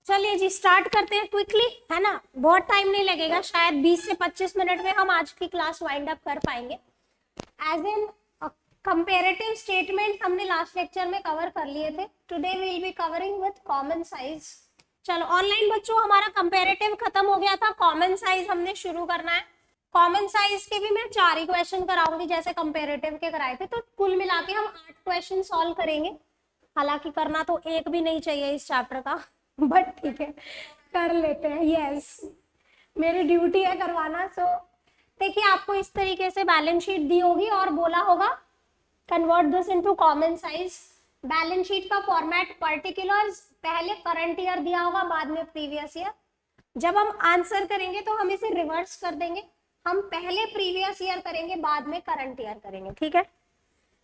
चलिए जी स्टार्ट करते हैं क्विकली, है ना। बहुत टाइम नहीं लगेगा, शायद 20 से 25 मिनट में हम आज की क्लास वाइंड अप कर पाएंगे। एज इन कंपेरेटिव स्टेटमेंट हमने लास्ट लेक्चर में कवर कर लिए थे। Today we will be covering with common size. चलो ऑनलाइन बच्चों, हमारा कंपेरेटिव खत्म हो गया था, कॉमन साइज हमने शुरू करना है। कॉमन साइज के भी मैं 4 ही क्वेश्चन कराऊंगी जैसे कंपेरेटिव के कराए थे, तो कुल मिला के हम 8 क्वेश्चन सॉल्व करेंगे। हालांकि करना तो एक भी नहीं चाहिए इस चैप्टर का, बट ठीक है कर लेते हैं। यस, मेरी ड्यूटी है करवाना। सो देखिए, आपको इस तरीके से बैलेंस शीट दी होगी और बोला होगा convert this into common size. Balance sheet का फॉर्मेट पर्टिकुलर्स, पहले करंट ईयर दिया होगा, बाद में प्रीवियस ईयर। जब हम आंसर करेंगे तो हम इसे रिवर्स कर देंगे, हम पहले प्रीवियस ईयर करेंगे, बाद में करंट ईयर करेंगे। ठीक है,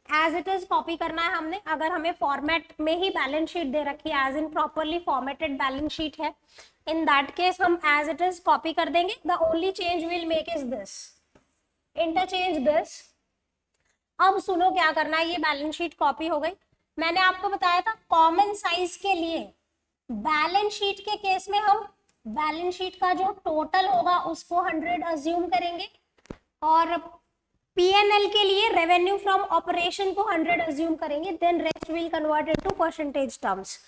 एज इट इज कॉपी करना है हमने। अगर हमें फॉर्मेट में ही बैलेंस शीट दे रखी है, as in properly formatted balance sheet है, इन दैट केस हम एज इट इज कॉपी कर देंगे। The only change will make is this, interchange this. अब सुनो क्या करना है, ये बैलेंस शीट कॉपी हो गई। मैंने आपको बताया था कॉमन साइज के लिए बैलेंस शीट के केस में हम बैलेंस शीट का जो टोटल होगा उसको 100 अज्यूम करेंगे, और पीएनएल के लिए रेवेन्यू फ्रॉम ऑपरेशन को 100 अज्यूम करेंगे, then rest will convert into percentage terms.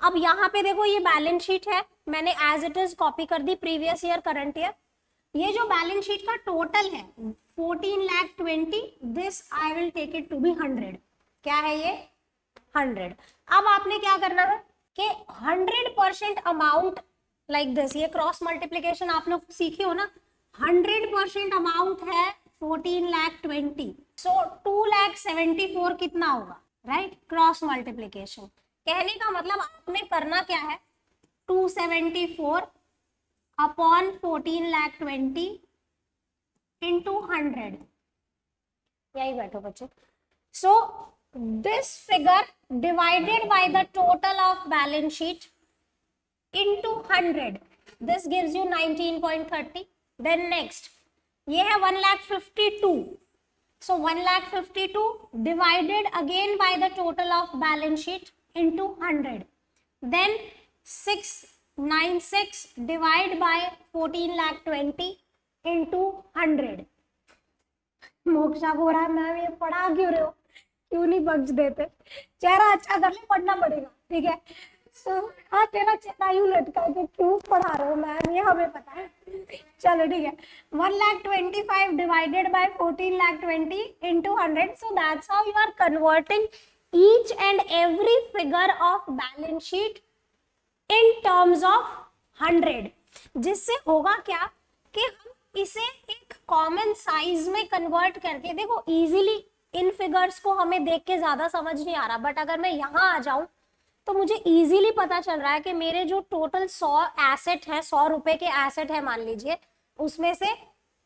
अब यहाँ पे देखो, ये बैलेंस शीट है, मैंने एज इट इज कॉपी कर दी प्रीवियस ईयर करंट ईयर। ये जो बैलेंस शीट का टोटल है 14,20,000, this I will take it to be 100। क्या है ये? 100। अब आपने क्या करना है कि 100% अमाउंट लाइक दिस, ये क्रॉस मल्टीप्लीकेशन आप लोग सीखे हो ना। 100% अमाउंट है 14,20,000, सो 2,74,000 कितना होगा, राइट? क्रॉस मल्टीप्लीकेशन कहने का मतलब आपने करना क्या है, 274 अपॉन 14,20,000 इंटू 100। यही बैठो बच्चों। So this figure divided by the total of balance sheet into 100, this gives you 19.30. then next ये है 1,52,000, so 1,52,000 divided again by the total of balance sheet into 100, then 696 divide by 14,20,000 into 100। Moksha को रहा है ma'am ये पढ़ा क्यों रहे हो, क्यों नहीं बख्श देते, चेहरा अच्छा कर ले, पढ़ना पड़ेगा। ठीक है, हाँ तेरा चेहरा यूं लटका के क्यों पढ़ा रहे हो मैम, ये हमें पता है। चलो ठीक है, 1,25,000 divided by 14,20,000 into 100, so that's how you are converting each and every figure of balance sheet in terms of 100। जिससे होगा क्या कि हम इसे एक कॉमन साइज में कन्वर्ट करके, देखो इजीली इन फिगर्स को हमें देख के ज्यादा समझ नहीं आ रहा, बट अगर मैं यहाँ आ जाऊं तो मुझे इजीली पता चल रहा है कि मेरे जो टोटल 100 एसेट है, 100 रुपए के एसेट है मान लीजिए, उसमें से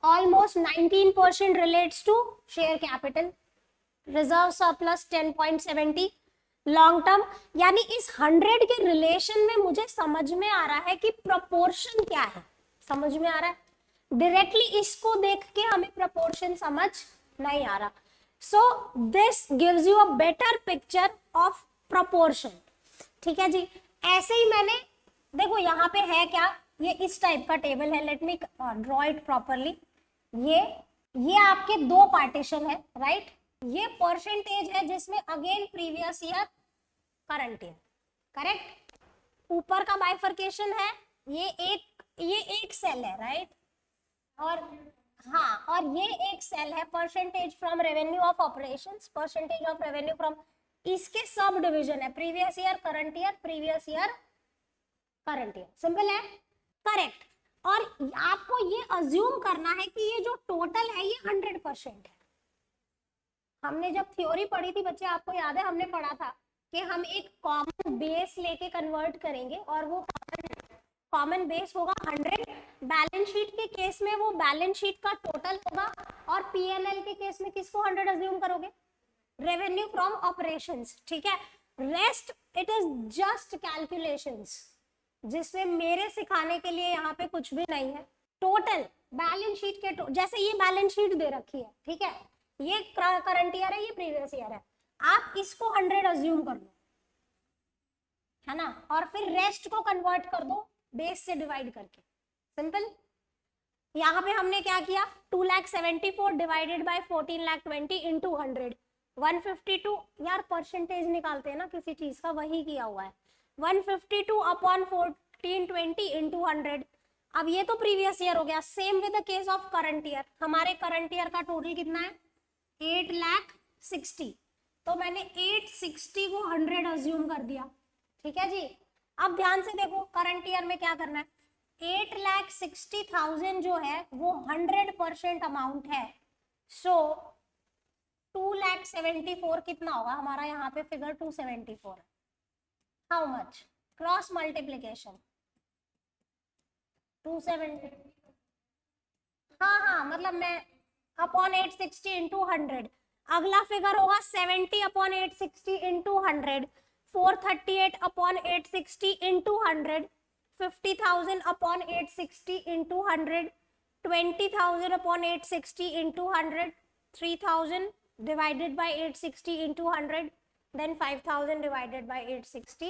almost 19% relates to share capital, reserve surplus 10.70, long term. यानी इस 100 के रिलेशन में मुझे समझ में आ रहा है कि प्रोपोर्शन क्या है, समझ में आ रहा है। डायरेक्टली इसको देख के हमें प्रोपोर्शन समझ नहीं आ रहा। So this gives you a better picture of proportion. ठीक है जी, ऐसे ही मैंने देखो यहाँ पे है क्या, ये इस टाइप का टेबल है, let me draw it properly. ये आपके दो पार्टीशन है, राइट? ये परसेंटेज है जिसमें again previous year, current year, correct. ऊपर का बाइफर्केशन है, ये एक सेल है, राइट? और हाँ, और ये एक सेल है percentage from revenue of operations, percentage of revenue from, इसके सब डिवीजन है previous year, current year, previous year, current year. Simple है, करेक्ट। और आपको ये अज्यूम करना है कि ये जो टोटल है ये 100% है। हमने जब थ्योरी पढ़ी थी बच्चे, आपको याद है हमने पढ़ा था कि हम एक कॉमन बेस लेके कन्वर्ट करेंगे, और वो कॉमन बेस होगा 100। बैलेंस शीट के केस में वो बैलेंस शीट का टोटल होगा, और पीएनएल के केस में किसको 100 अज्यूम करोगे? Revenue from operations. ठीक है, rest it is just calculations, जिसमें मेरे सिखाने के लिए यहाँ पे कुछ भी नहीं है। टोटल बैलेंस शीट के जैसे ये बैलेंस शीट दे रखी है, ठीक है, ये करंट ईयर है, ये प्रीवियस ईयर है, आप इसको 100 अज्यूम कर लो। है ना, और फिर रेस्ट को कन्वर्ट कर दो बेस से डिवाइड करके, सिंपल। यहाँ पे हमने क्या किया, 2,74,000 डिवाइडेड बाय 14,20,000 इंटू 100, 152, यार परसेंटेज निकालते हैं ना किसी चीज का, वही किया हुआ है, 152 अपॉन 1420 इंटू 100। अब ये तो प्रीवियस ईयर हो गया, same with the case of current year. हमारे करंट ईयर का टोटल कितना है, 8,60,000, तो मैंने 860 को 100 अज्यूम कर दिया, ठीक है जी। अब ध्यान से देखो करंट ईयर में क्या करना है, 8,60,000 जो है वो 100% अमाउंट है, सो 2,74,000 कितना होगा हमारा, यहाँ पे फिगर 274 है। हाउ मच, क्रॉस मल्टीप्लीकेशन 270, हाँ हाँ मतलब मैं अपॉन 860 इंटू 100, अगला फिगर होगा 70 upon 860 into 100, 438 upon 860 into 100, 50,000 upon 860 into 100, 20,000 upon 860 into 100, 3,000 divided by 860 into 100, then 5,000 divided by 860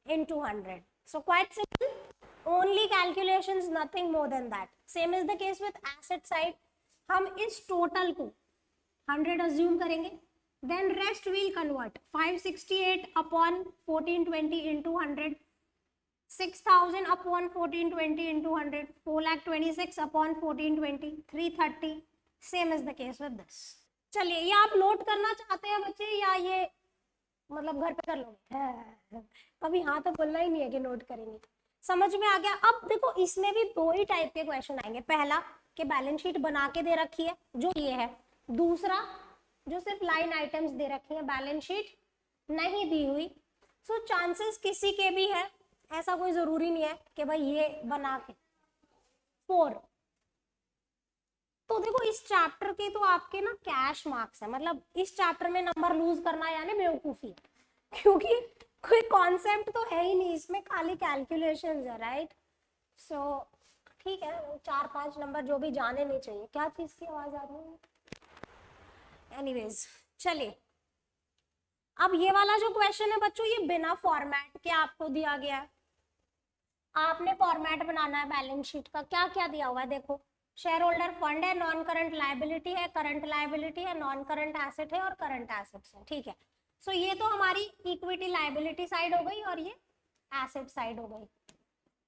into 100. So quite simple, only calculations, nothing more than that. Same is the case with asset side, हम इस total को 100 assume करेंगे, then rest we'll convert, 568 upon 1420 into 100, 6,000 upon 1420 into 100, 4,26,000 upon 1420, 330. Same is the case with this. चलिए, ये आप note करना चाहते हैं बच्चे या ये मतलब घर पे कर लोगे? अभी हाँ तो बोलना ही नहीं है कि नोट करेंगे, समझ में आ गया। अब देखो इसमें भी दो ही टाइप के क्वेश्चन आएंगे, पहला कि बैलेंस शीट बना के दे रखी है जो ये है, दूसरा जो सिर्फ लाइन आइटम्स दे रखी है, बैलेंस शीट नहीं दी हुई। सो चांसेस किसी के भी है, ऐसा कोई जरूरी नहीं है कि भाई ये बना के 4। तो देखो इस चैप्टर के तो आपके ना कैश मार्क्स है, मतलब इस चैप्टर में नंबर लूज करना यानी बेवकूफी, क्योंकि कोई कॉन्सेप्ट तो है ही नहीं इसमें, खाली कैलकुलेशंस है, राइट। सो ठीक है, 4-5 नंबर जो भी जाने नहीं चाहिए। क्या चीज की आवाज आ रही है? एनीवेज चलिए, अब ये वाला जो क्वेश्चन है बच्चों, ये बिना फॉर्मेट के आपको दिया गया है, आपने फॉर्मेट बनाना है बैलेंस शीट का। क्या क्या दिया हुआ है देखो, शेयर होल्डर फंड है, नॉन करंट लायबिलिटी है, करंट लायबिलिटी है, नॉन करंट एसेट है और करंट एसेट्स है, ठीक है। सो ये तो हमारी इक्विटी लायबिलिटी साइड हो गई और ये एसेट साइड हो गई।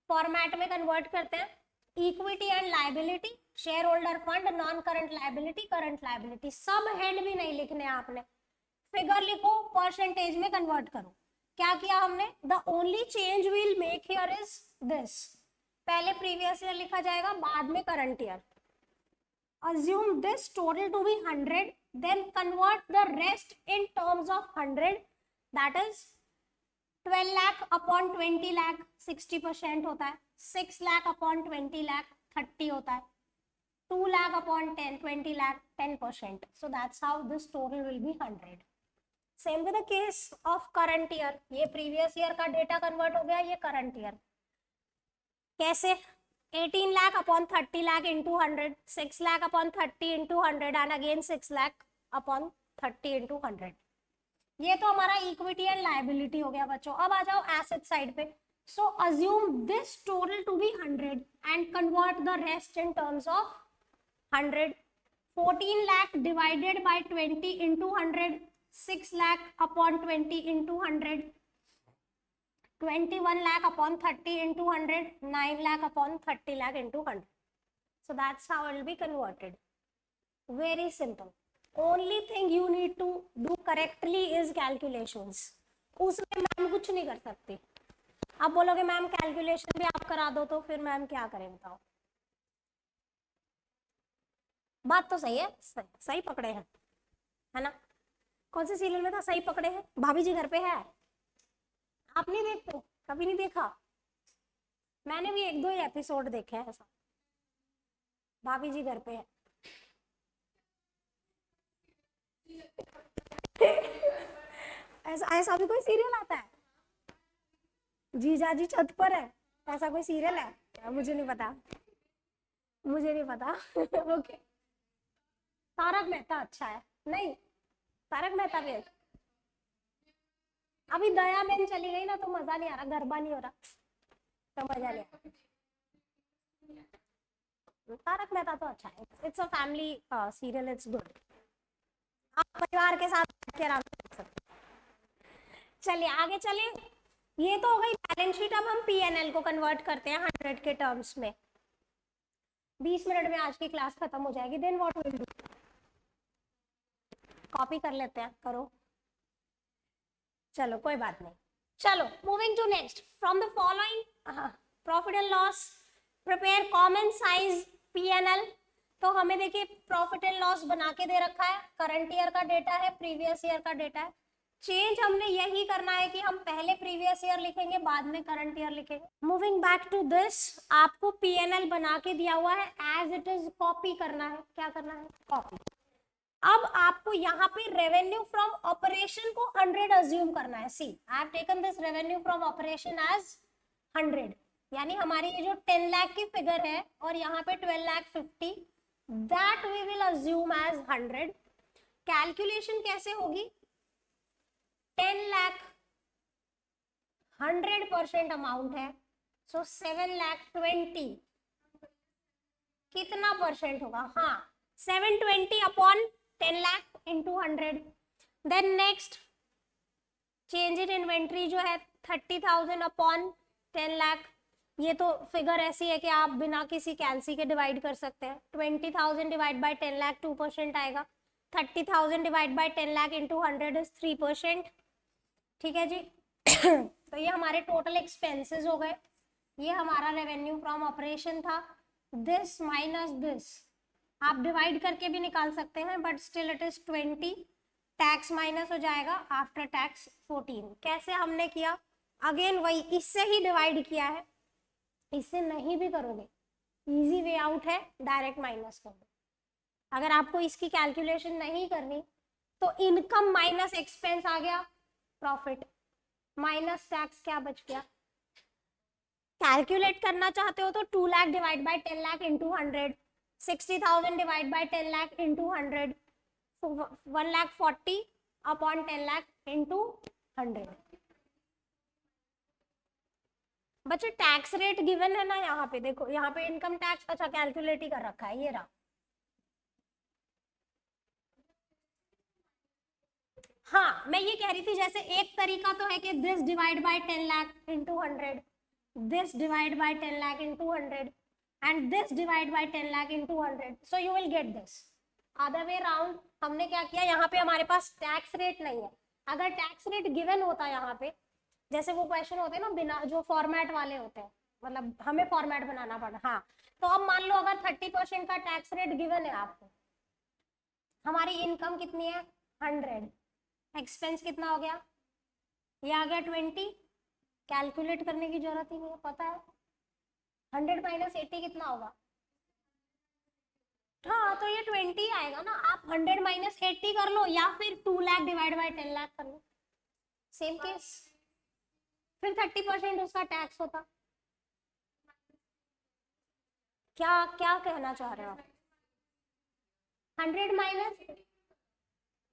फॉर्मेट में कन्वर्ट करते हैं, equity and liability, share holder fund, non current liability, current liability, सब हेड भी नहीं लिखने आपने, फिगर लिखो, परसेंटेज में कन्वर्ट करो। क्या किया हमने, the only change will make here is this, पहले प्रीवियस ईयर लिखा जाएगा, बाद में current year. Assume this total to be 100, then convert the rest in terms of 100, that is 12 lakh upon 20 lakh 60% होता है, 6 lakh upon 20 lakh 30 होता है, 2 lakh upon 20 lakh 10%. So that's how this total will be 100. Same with the case of current year, ये previous year का data convert हो गया, ये current year कैसे, 18 lakh upon 30 lakh into 100, 6 lakh upon 30 into 100 and again 6 lakh upon 30 into 100। ये तो हमारा equity and liability हो गया बच्चों। अब आ जाओ एसेट साइड पे। So assume this total to be 100 and convert the rest in terms of 100। 14 lakh divided by 20 into 100, 6 lakh upon 20 into 100, 21 lakh upon 30 into 100, 9 lakh upon 30 lakh into 100. So that's how it will be converted. Very simple. Only thing you need to do correctly is calculations. उसमें ma'am कुछ नहीं कर सकती। आप बोलोगे ma'am calculation भी आप करा दो, तो फिर मैम क्या करें बताओ। बात तो सही है, सही पकड़े हैं, है ना। कौन से सीरियल में था सही पकड़े हैं, भाभी जी घर पे है, आप नहीं देखते, कभी नहीं देखा? मैंने भी 1-2 ही एपिसोड देखे हैं ऐसा, भाभी जी घर पे है। ऐसा ऐसा भी कोई सीरियल आता है? जीजा जी छत पर है, ऐसा कोई सीरियल है? मुझे नहीं पता, मुझे नहीं पता। ओके, तारक मेहता अच्छा है, नहीं तारक मेहता भी अभी दया बहन चली गई ना तो मजा नहीं आ रहा, गरबा नहीं हो रहा, तो मजा नहीं आ रहा। तारक मेहता तो अच्छा है, it's a family serial, it's good, आप परिवार के साथ बैठ के आराम से देख सकते हैं। चलिए आगे चले, ये तो हो गई बैलेंस शीट। अब हम पीएनएल को कन्वर्ट करते हैं 100 के टर्म्स में। 20 मिनट में आज की क्लास खत्म हो जाएगी। Then what will do, copy कर लेते हैं, करो, चलो कोई बात नहीं। चलो moving to next, from the following profit and loss prepare common size PNL. तो हमें देखिए प्रॉफिट एंड लॉस बना के दे रखा है, करंट ईयर का डेटा है, प्रीवियस ईयर का डेटा है। चेंज हमने यही करना है कि हम पहले प्रीवियस ईयर लिखेंगे, बाद में करंट ईयर लिखेंगे। मूविंग बैक टू दिस, आपको पीएनएल बना के दिया हुआ है एज इट इज, कॉपी करना है। क्या करना है, कॉपी। अब आपको यहाँ पे रेवेन्यू फ्रॉम ऑपरेशन को 100 अज्यूम करना है। See I have taken this revenue from operation as 100, यानी हमारी ये जो 10 लाख की फिगर है और यहाँ पे 12,50,000, that we will assume as 100। Calculation कैसे होगी, 10 लाख 100% अमाउंट है, सो 7,20,000 कितना परसेंट होगा, हाँ 720 upon 10 lakh into 100। Then next change in inventory जो है 30,000 अपॉन 10 लाख। ये तो फिगर ऐसी है कि आप बिना किसी कैंसी के डिवाइड कर सकते हैं। 20,000 डिवाइड बाय 10 लाख 2% आएगा। 30,000 divide by 10 lakh into 100 is 3%। ठीक है जी। तो ये हमारे टोटल एक्सपेंसेस हो गए। ये हमारा रेवेन्यू फ्रॉम ऑपरेशन था। दिस माइनस दिस आप डिवाइड करके भी निकाल सकते हैं, but still it is 20। Tax minus हो जाएगा, आफ्टर टैक्स 14। कैसे हमने किया, अगेन वही, इससे ही डिवाइड किया है, इससे नहीं भी करोगे, इजी वे आउट है, डायरेक्ट माइनस कर दो। अगर आपको इसकी कैलकुलेशन नहीं करनी तो इनकम माइनस एक्सपेंस आ गया, प्रॉफिट माइनस टैक्स क्या बच गया। कैलकुलेट करना चाहते हो तो 2 lakh divide by 10 lakh into 100, 60,000 divide by 10 lakh into 100, 1,40,000 upon 10 lakh into 100। बच्चे टैक्स रेट गिवन है ना, यहाँ पे देखो, यहाँ पे इनकम टैक्स अच्छा कैलकुलेट ही कर रखा है, ये रहा। हाँ मैं ये कह रही थी, जैसे एक तरीका तो है कि this divide bye 10 lakh into 100, this divide by 10 lakh into 100 and this divide by 10 lakh into 100, so you will get this. other way round हमने क्या किया, यहाँ पे हमारे पास टैक्स रेट नहीं है। अगर टैक्स रेट गिवन होता यहाँ पे, जैसे वो क्वेश्चन होते हैं ना बिना, जो फॉर्मेट वाले होते हैं, मतलब हमें फॉर्मेट बनाना पड़ा, हाँ तो अब मान लो अगर 30% का टैक्स रेट गिवन है आपको, हमारी इनकम कितनी है 100, एक्सपेंस कितना हो गया, ये आ गया 20, कैलकुलेट करने की जरूरत ही नहीं है, पता है 100 माइनस 80 कितना होगा, हाँ तो ये 20 आएगा ना। आप 100 माइनस 80 कर लो या फिर 2 लाख डिवाइड बाय 10 लाख कर लो, सेम केस। फिर 30% उसका टैक्स होता। क्या क्या कहना चाह रहे हो आप, 100 माइनस,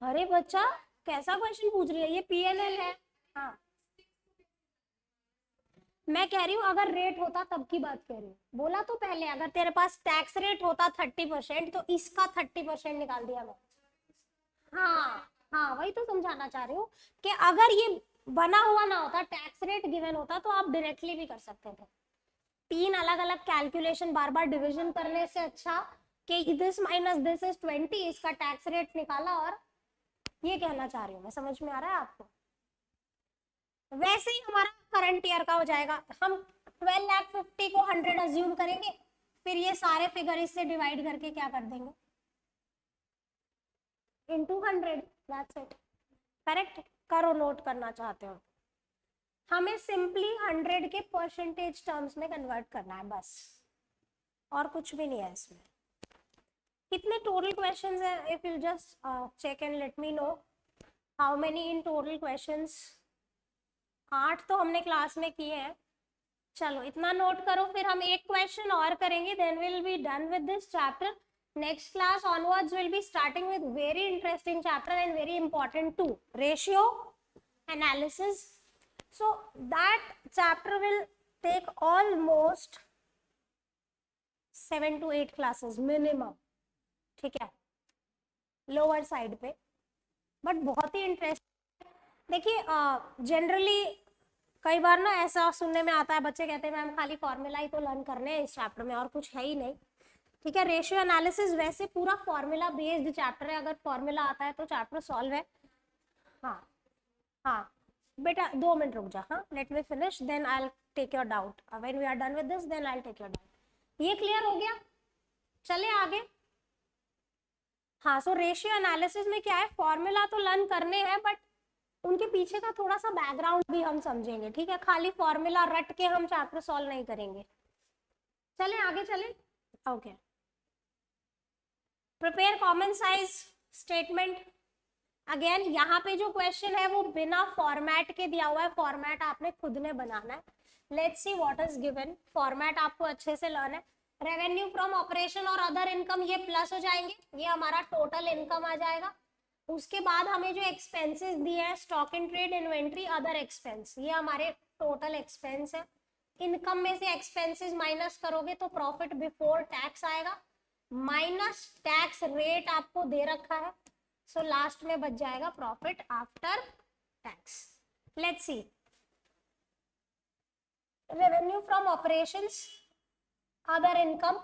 अरे बच्चा कैसा क्वेश्चन पूछ रही है, ये पीएनएल है। हाँ मैं कह रही हूँ अगर रेट होता तब की बात कह रही हूँ, बोला तो पहले अगर तेरे पास टैक्स रेट होता 30% तो इसका 30% निकाल दिया मैं। हाँ हाँ वही तो समझाना चाह रही हूँ कि अगर ये बना हुआ ना होता, टैक्स रेट गिवन होता, तो आप डायरेक्टली भी कर सकते थे। 3 अलग अलग कैलकुलेशन बार बार डिविजन करने से अच्छा कि दिस माइनस दिस इज 20, इसका टैक्स रेट निकाला, और ये कहना चाह रही हूँ मैं, समझ में आ रहा है आपको। वैसे ही हमारा करंट ईयर का हो जाएगा, हम 12,50,000 को 100 अज्यूम करेंगे, फिर ये सारे फिगर इससे डिवाइड करके क्या कर देंगे, इनटू 100, दैट्स इट। करेक्ट करो, नोट करना चाहते हो, हमें सिंपली 100 के परसेंटेज टर्म्स में कन्वर्ट करना है बस, और कुछ भी नहीं है इसमें। कितने टोटल क्वेश्चंस है, if you just check and let me know how many in total questions. 8 तो हमने क्लास में किए हैं, चलो इतना नोट करो, फिर हम एक क्वेश्चन और करेंगे, then will be done with this chapter. Next class onwards will be starting with very interesting chapter and very important to, ratio analysis. So that chapter will take almost 7 to 8 classes minimum, ठीक है, lower side पे, but बहुत ही interest. देखिए generally कई बार ना ऐसा सुनने में आता है, बच्चे कहते हैं मैम खाली फॉर्मूला ही तो लर्न करने हैं इस चैप्टर में और कुछ है ही नहीं, ठीक है। रेशियो एनालिसिस वैसे पूरा फॉर्मूला बेस्ड चैप्टर है, अगर फॉर्मूला आता है तो चैप्टर सॉल्व है। हाँ हाँ बेटा 2 मिनट रुक जा, हाँ let me finish then I will take your doubt, when we are done with this then I will take your doubt. ये क्लियर हो गया, चले आगे। हाँ सो रेशियो एनालिसिस में क्या है, फॉर्मूला तो लर्न करने हैं बट उनके पीछे का थोड़ा सा बैकग्राउंड भी हम समझेंगे, ठीक है, खाली फॉर्मूला रट के हम चैप्टर सॉल्व नहीं करेंगे। चले आगे चले, okay. Prepare common size statement. Again यहाँ पे जो क्वेश्चन है वो बिना फॉर्मेट के दिया हुआ है, फॉर्मेट आपने खुद ने बनाना है। Let's see what is given, format आपको अच्छे से लर्न है। रेवेन्यू फ्रॉम ऑपरेशन और अदर इनकम ये प्लस हो जाएंगे, ये हमारा टोटल इनकम आ जाएगा। उसके बाद हमें जो एक्सपेंसेस दिए हैं, stock in trade, inventory, other expense, ये हमारे टोटल एक्सपेंस है। इनकम में से एक्सपेंसेस माइनस करोगे तो प्रॉफिट बिफोर टैक्स आएगा, माइनस टैक्स रेट आपको दे रखा है, सो लास्ट में बच जाएगा profit after tax. Let's see revenue from operations, other income,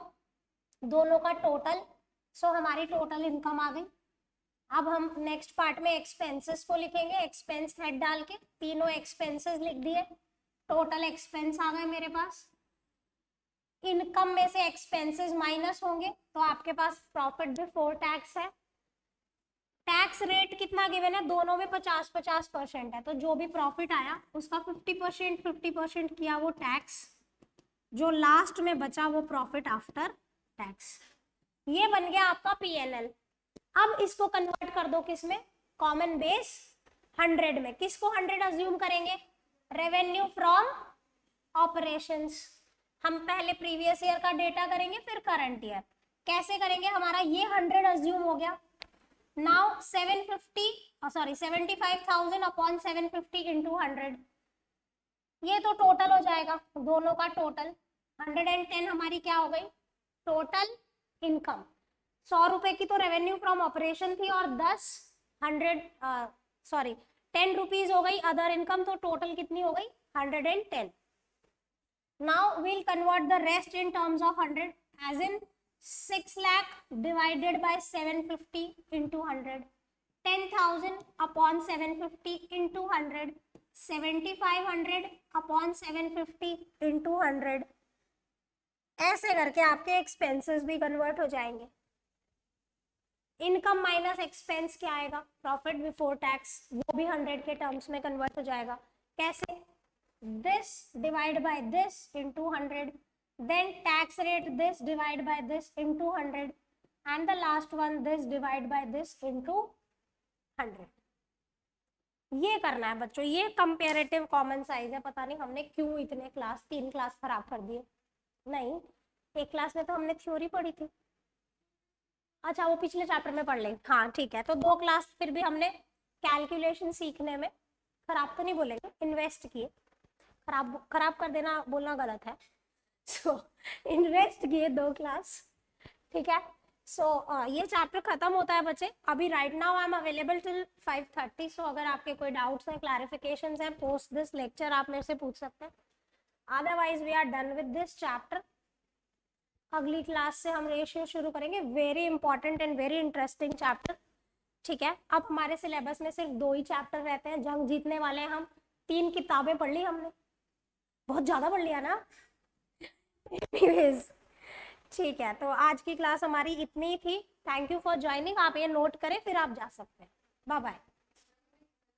दोनों का टोटल, सो हमारी टोटल इनकम आ गई। अब हम नेक्स्ट पार्ट में एक्सपेंसेस को लिखेंगे, एक्सपेंस हेड डाल के तीनों एक्सपेंसेस लिख दिए, टोटल एक्सपेंस आ गए मेरे पास। इनकम में से एक्सपेंसेस माइनस होंगे तो आपके पास प्रॉफिट बिफोर टैक्स है। टैक्स रेट कितना गिवन है, दोनों में 50-50% है, तो जो भी प्रॉफिट आया उसका 50% किया वो टैक्स, जो लास्ट में बचा वो प्रॉफिट आफ्टर टैक्स। ये बन गया आपका पीएनएल। अब इसको कन्वर्ट कर दो किस में, कॉमन बेस 100 में। किसको 100 अज्यूम करेंगे, रेवेन्यू फ्रॉम ऑपरेशंस। हम पहले प्रीवियस ईयर का डेटा करेंगे फिर करंट ईयर। कैसे करेंगे, हमारा ये 100 अज्यूम हो गया। नाउ 75,000 अपॉन 750 इंटू 100, ये तो टोटल हो जाएगा, दोनों का टोटल। 110 हमारी क्या हो गई, टोटल इनकम। 100 रुपए की तो रेवेन्यू फ्रॉम ऑपरेशन थी और 10 रुपीज हो गई अदर इनकम, तो टोटल कितनी हो गई 110। Now we'll convert the rest in terms of 100, as in 6 lakh divided by 750 into 100, 10,000 upon 750 into 100, 7,500 upon 750 into 100। ऐसे करके आपके एक्सपेंसेस भी कन्वर्ट हो जाएंगे। इनकम माइनस एक्सपेंस क्या आएगा, प्रॉफिट बिफोर टैक्स, वो भी 100 के टर्म्स में कन्वर्ट हो जाएगा। कैसे, this divide by this into 100, then tax rate this divide by this into 100, and the last one this divide by this into 100। ये करना है बच्चों, ये कंपेरेटिव कॉमन साइज है। पता नहीं हमने क्यों इतने 3 क्लास खराब कर दिए। नहीं, एक क्लास में तो हमने थ्योरी पढ़ी थी, अच्छा वो पिछले चैप्टर में पढ़ लेंगे, हाँ ठीक है। तो 2 क्लास फिर भी हमने कैलकुलेशन सीखने में, खराब तो नहीं बोलेंगे, इन्वेस्ट किए। खराब कर देना बोलना गलत है, सो इन्वेस्ट किए 2 क्लास, ठीक है। सो ये चैप्टर खत्म होता है बच्चे। अभी right now I am available till 5:30, सो अगर आपके कोई डाउट्स हैं, क्लैरिफिकेशंस हैं पोस्ट दिस लेक्चर, आप मेरे से पूछ सकते हैं। Otherwise we are done with this chapter. अगली क्लास से हम रेशियो शुरू करेंगे, very important and very interesting chapter, ठीक है। अब हमारे सिलेबस में सिर्फ 2 ही चैप्टर रहते हैं, जंग जीतने वाले हैं हम। 3 किताबें पढ़ ली हमने, बहुत ज्यादा पढ़ लिया ना। ठीक है, तो आज की क्लास हमारी इतनी ही थी। Thank you for joining. आप ये नोट करें फिर आप जा सकते हैं। Bye bye.